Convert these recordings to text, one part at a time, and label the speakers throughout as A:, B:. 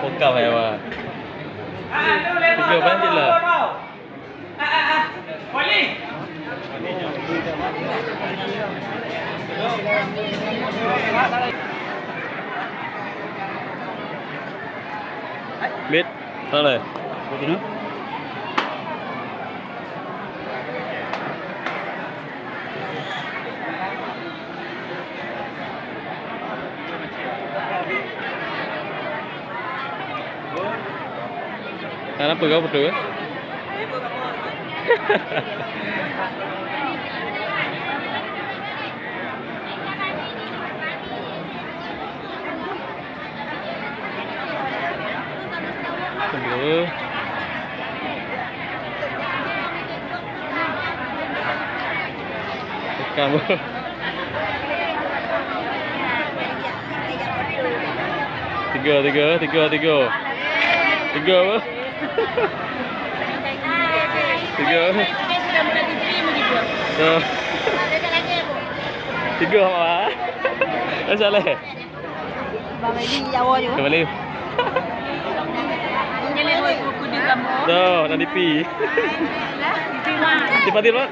A: Buka mewah. Tiga banjir lah. Biết sao rồi? Anak pegang betul kan? Tunggu. Kamu. Tiga. Apa? Tiga. Tiga apa? Apa salah?
B: Bang ini Jawa juga.
A: Kembali. Tuh, nanti pi. Tiba-tiba Pak.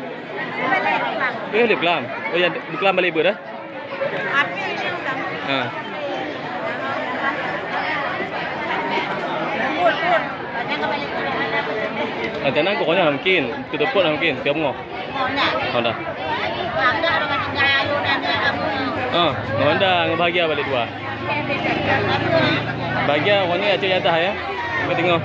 A: Di Klam. Oh ya, di Klam balik ibu dah.
B: Api ini udah.
A: Jangan pokoknya mungkin, kita pun mungkin, tiap ngoh. Honda. Honda ngebahagia balik dua. Bahagia pokoknya acik jatah ya. Kita tengok.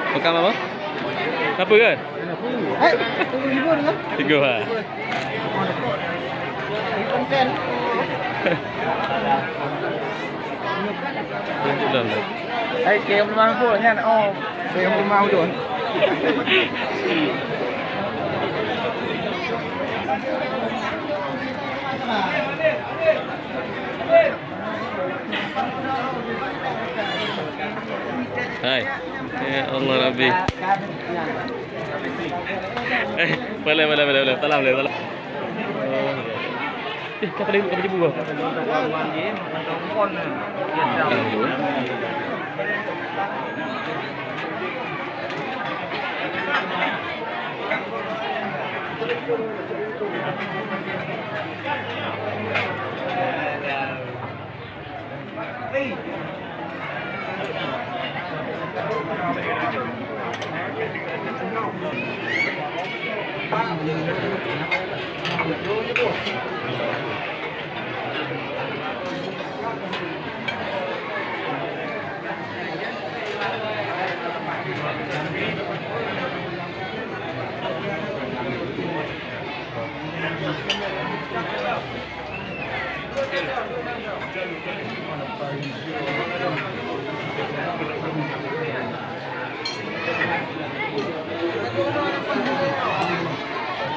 A: Makan apa? Apa kan? Tiga lah. Sudah lah.
C: Kem 50 nha. Oh, kem 50 rồi.
A: Hai. Ya Allah Rabbi. Boleh. Talam. Kata dia buka buah.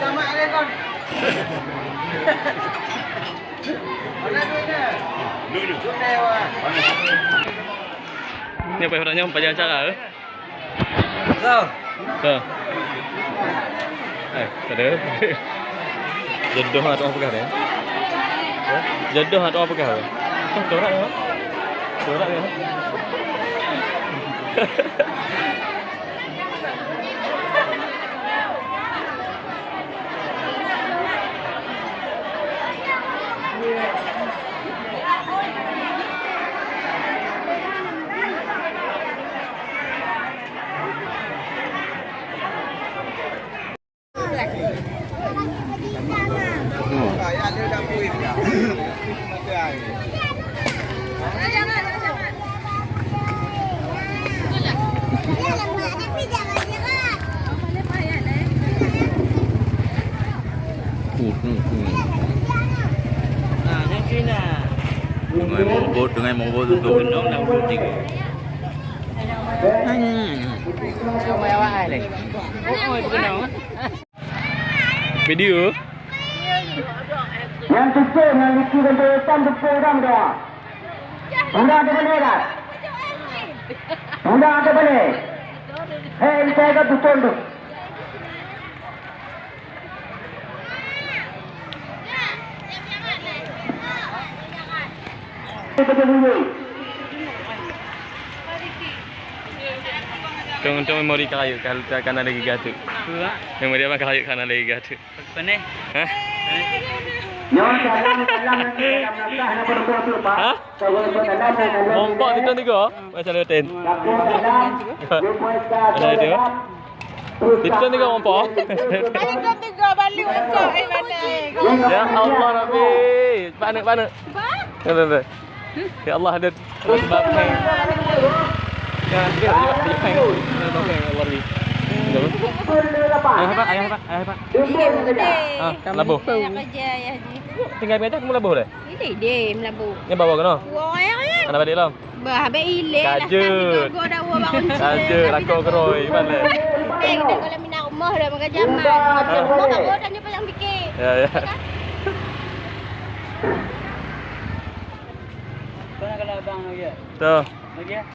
C: Sama ada kon. Mana duitnya? Duit dewa.
A: Ni apa orangnya panjang acara?
C: Sao?
A: Ada. Jodoh atau apa kan ya? Jodoh atau apa kah? Corak ya. Corak ya.
C: Ya dia dah puin ya.
D: Nah, yang Cina. Dengan mobot untuk gendong dan putih.
A: Video.
E: Yang tujuh yang dikirimkan untuk program dia. Anda ada benda? Anda ada benda? Hei, saya kat betul tu.
A: Tunggu memori kayu kalau kan lagi gaduh. Memori apa kayu kan lagi gaduh.
D: Penih.
A: Hah?
E: Nyawa salam nanti dalam langkah nak berbuat lupa.
A: Hah? Mompak tu tiga. Macam letin. Ada dia. Itu tiga mompak.
B: Ada tiga balik macam mana?
A: Ya Allah Rabbi. Panik. Betul. Ya Allah ada sebab ni. Ya, dia juga main. Allah ni. Ayah apa? Labuh.
B: Nak kerja ayah ni.
A: Tinggal biasa kamu labuh dah.
B: Ini dia melabu.
A: Ni bawa kena.
B: Wah, ayah.
A: Anak balik lam.
B: Bah, habis ilik lah.
A: Kajut.
B: Gua dah bangun.
A: Kajut, lakau keroi mana.
B: Kita kalau minat rumah dah makan jaman. Rumah tak boleh tanya yang fikir.
A: Ya.
D: Kau nak kalau abang lagi?
A: Tu.
D: Lagi?